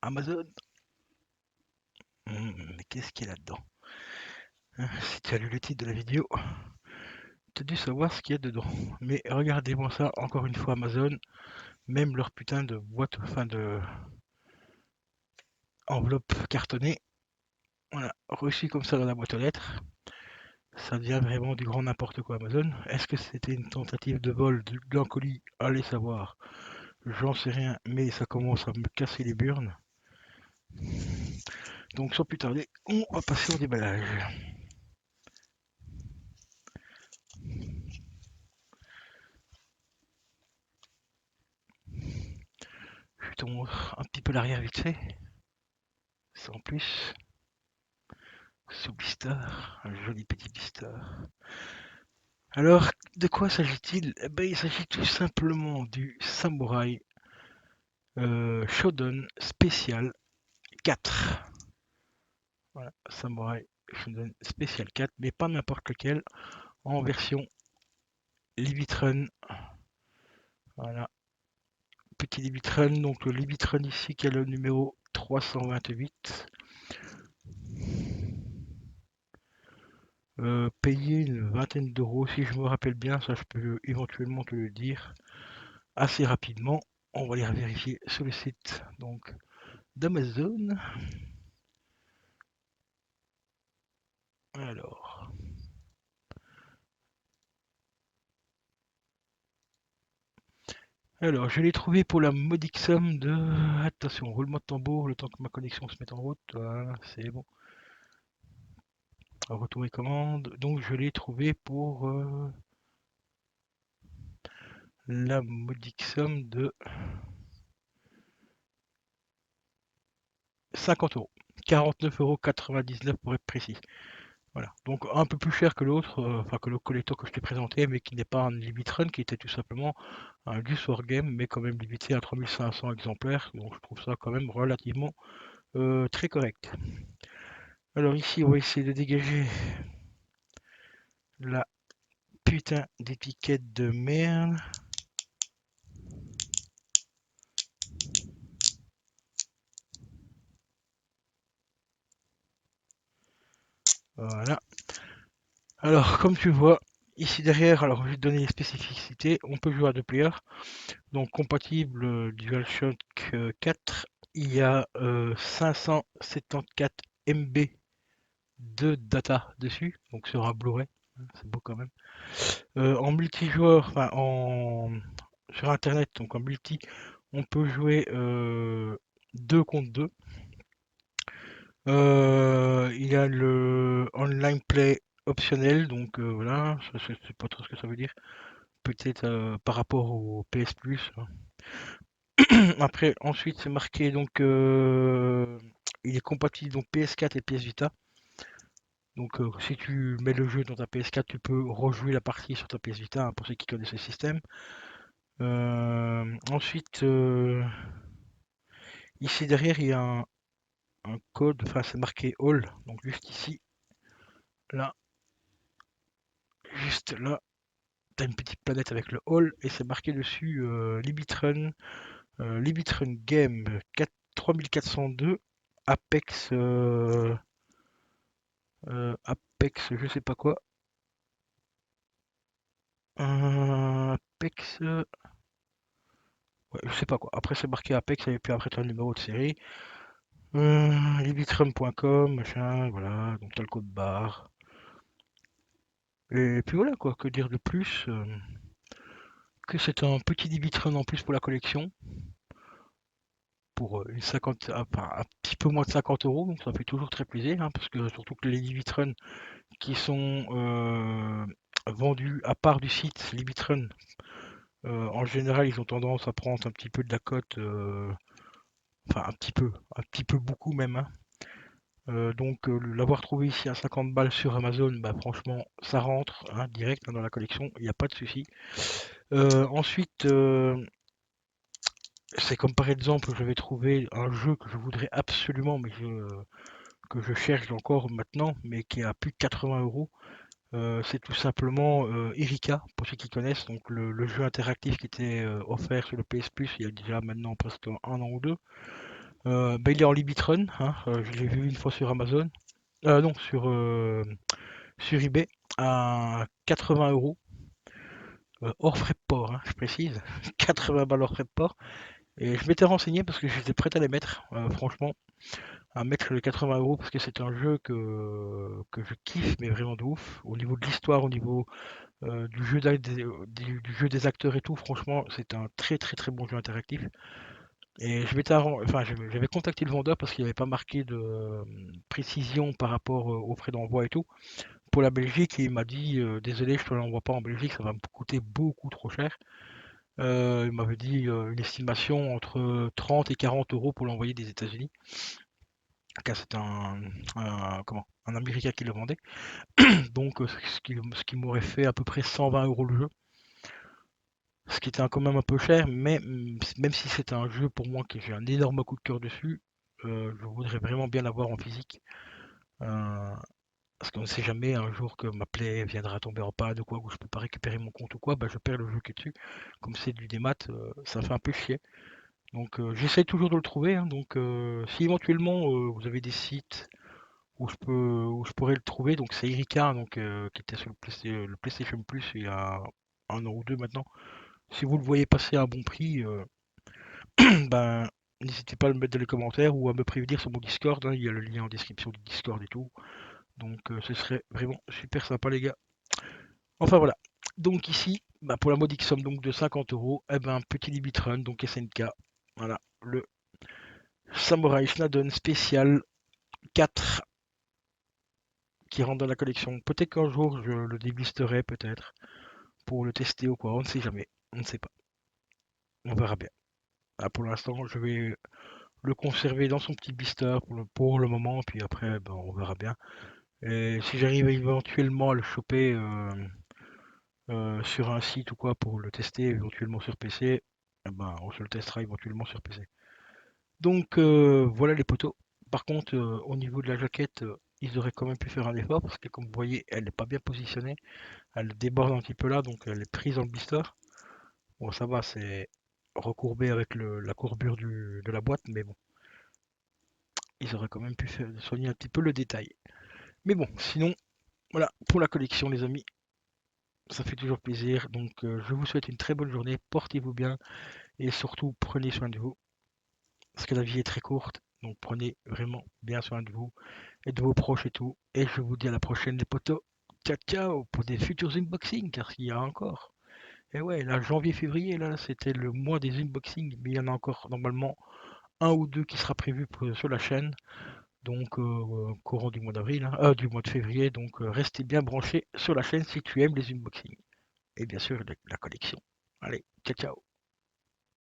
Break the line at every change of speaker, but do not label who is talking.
Amazon. Mais qu'est-ce qu'il y a là-dedans? Si tu as lu le titre de la vidéo, tu as dû savoir ce qu'il y a dedans. Mais regardez-moi ça, encore une fois Amazon, même leur putain de boîte, enfin de enveloppe cartonnée, voilà, reçu comme ça dans la boîte aux lettres. Ça devient vraiment du grand n'importe quoi Amazon. Est-ce que c'était une tentative de vol d'un colis? Allez savoir. J'en sais rien, mais ça commence à me casser les burnes. Donc sans plus tarder, on va passer au déballage. Je te montre un petit peu l'arrière vite fait. Sans plus. Sous blister, un joli petit blister. Alors, de quoi s'agit-il? Eh ben, il s'agit tout simplement du Samurai Shodown Special 4. Voilà, Samurai Shodown Special 4, mais pas n'importe lequel, en version Libitron. Voilà, petit Libitron, donc le Libitron ici qui a le numéro 328. Payer une vingtaine d'euros, si je me rappelle bien, ça je peux éventuellement te le dire assez rapidement. On va aller vérifier sur le site donc d'Amazon. Alors, je l'ai trouvé pour la modique somme de... Attention, roulement de tambour, le temps que ma connexion se mette en route. Voilà, c'est bon. Retour et commande. Donc, je l'ai trouvé pour la modique somme de 50 euros. 49,99 € pour être précis. Voilà, donc un peu plus cher que l'autre, enfin que le collector que je t'ai présenté, mais qui n'est pas un Libitrun, qui était tout simplement un Gus Wargame, mais quand même limité à 3500 exemplaires, donc je trouve ça quand même relativement très correct. Alors ici, on va essayer de dégager la putain d'étiquette de merde. Voilà. Alors, comme tu vois, ici derrière, alors je vais te donner les spécificités. On peut jouer à deux players, donc compatible DualShock 4. Il y a 574 MB de data dessus, donc sur un Blu-ray, c'est beau quand même. En multijoueur, enfin sur internet, donc en multi, on peut jouer 2 contre 2. Il y a le online play optionnel, donc voilà, je sais pas trop ce que ça veut dire. Peut-être par rapport au PS Plus, hein. Après, ensuite, c'est marqué donc il est compatible donc PS4 et PS Vita. Donc si tu mets le jeu dans ta PS4, tu peux rejouer la partie sur ta PS Vita, hein, pour ceux qui connaissent le système. Ensuite, ici derrière, il y a un code, enfin c'est marqué All, donc juste ici, là, juste là, tu as une petite planète avec le All et c'est marqué dessus Libitron, Libitron Game 3402, Apex, Apex, je sais pas quoi. Apex, ouais, je sais pas quoi. Après, c'est marqué Apex et puis après, tu as le numéro de série. Libitrum.com, machin, voilà. Donc, tu as le code barre. Et puis voilà, quoi. Que dire de plus que c'est un petit Libitrum en plus pour la collection. Pour une 50, enfin, un petit peu moins de 50 euros. Donc, ça fait toujours très plaisir, hein, parce que surtout que les Libitrum qui sont vendus à part du site Libitrum, en général, ils ont tendance à prendre un petit peu de la cote. Enfin, un petit peu beaucoup même, hein. Donc l'avoir trouvé ici à 50 balles sur Amazon, bah franchement, ça rentre, hein, direct, hein, dans la collection, il n'y a pas de souci. Ensuite, c'est comme par exemple, je vais trouver un jeu que je voudrais absolument, mais que je cherche encore maintenant, mais qui est à plus de 80 euros. C'est tout simplement Erika, pour ceux qui connaissent, donc le jeu interactif qui était offert sur le PS Plus il y a déjà maintenant presque un an ou deux. Bah, il est en Libitrun, hein, je l'ai vu une fois sur Amazon. Non, sur eBay à 80 euros, hors frais de port, hein, je précise. 80 balles hors frais de port. Et je m'étais renseigné parce que j'étais prêt à les mettre, franchement, à mettre les 80 euros parce que c'est un jeu que je kiffe, mais vraiment de ouf. Au niveau de l'histoire, au niveau du jeu des acteurs et tout, franchement, c'est un très très très bon jeu interactif. Et enfin, j'avais contacté le vendeur parce qu'il n'avait pas marqué de précision par rapport aux frais d'envoi et tout. Pour la Belgique, et il m'a dit désolé, je te l'envoie pas en Belgique, ça va me coûter beaucoup trop cher. Il m'avait dit une estimation entre 30 et 40 euros pour l'envoyer des États-Unis, car c'est un Américain qui le vendait. Donc, ce qui m'aurait fait à peu près 120 euros le jeu, ce qui était quand même un peu cher, mais même si c'est un jeu pour moi que j'ai un énorme coup de cœur dessus, je voudrais vraiment bien l'avoir en physique. Euh, Parce qu'on ne sait jamais un jour que ma Play viendra tomber en panne ou quoi, ou je peux pas récupérer mon compte ou quoi, bah je perds le jeu qui est dessus. Comme c'est du démat, ça fait un peu chier. Donc j'essaie toujours de le trouver, hein. Donc si éventuellement vous avez des sites où je pourrais le trouver, donc c'est Erika, donc qui était sur le PlayStation Plus il y a un an ou deux maintenant. Si vous le voyez passer à un bon prix, ben n'hésitez pas à le mettre dans les commentaires ou à me prévenir sur mon Discord, hein. Il y a le lien en description du Discord et tout. Donc ce serait vraiment super sympa les gars. Enfin voilà. Donc ici, bah, pour la modique somme donc de 50 euros, eh ben petit Libitrun, donc SNK. Voilà, le Samurai Shodown spécial 4 qui rentre dans la collection. Peut-être qu'un jour je le déblisterai peut-être pour le tester ou quoi, on ne sait jamais. On ne sait pas. On verra bien. Ah, pour l'instant, je vais le conserver dans son petit blister pour le moment, puis après, ben, on verra bien. Et si j'arrive éventuellement à le choper sur un site ou quoi pour le tester éventuellement sur PC, eh ben, on se le testera éventuellement sur PC. Donc voilà les poteaux. Par contre, au niveau de la jaquette, ils auraient quand même pu faire un effort parce que comme vous voyez, elle n'est pas bien positionnée. Elle déborde un petit peu là, donc elle est prise dans le blister. Bon, ça va, c'est recourbé avec la courbure de la boîte, mais bon, ils auraient quand même pu soigner un petit peu le détail. Mais bon, sinon, voilà, pour la collection les amis, ça fait toujours plaisir. Donc je vous souhaite une très bonne journée, portez-vous bien et surtout prenez soin de vous. Parce que la vie est très courte, donc prenez vraiment bien soin de vous et de vos proches et tout. Et je vous dis à la prochaine les potos. Ciao ciao pour des futurs unboxings, car il y a encore. Et ouais, là, janvier-février, là, c'était le mois des unboxings, mais il y en a encore normalement un ou deux qui sera prévu sur la chaîne. Donc courant du mois d'avril, hein, du mois de février. Donc restez bien branchés sur la chaîne si tu aimes les unboxings. Et bien sûr la collection. Allez, ciao ciao.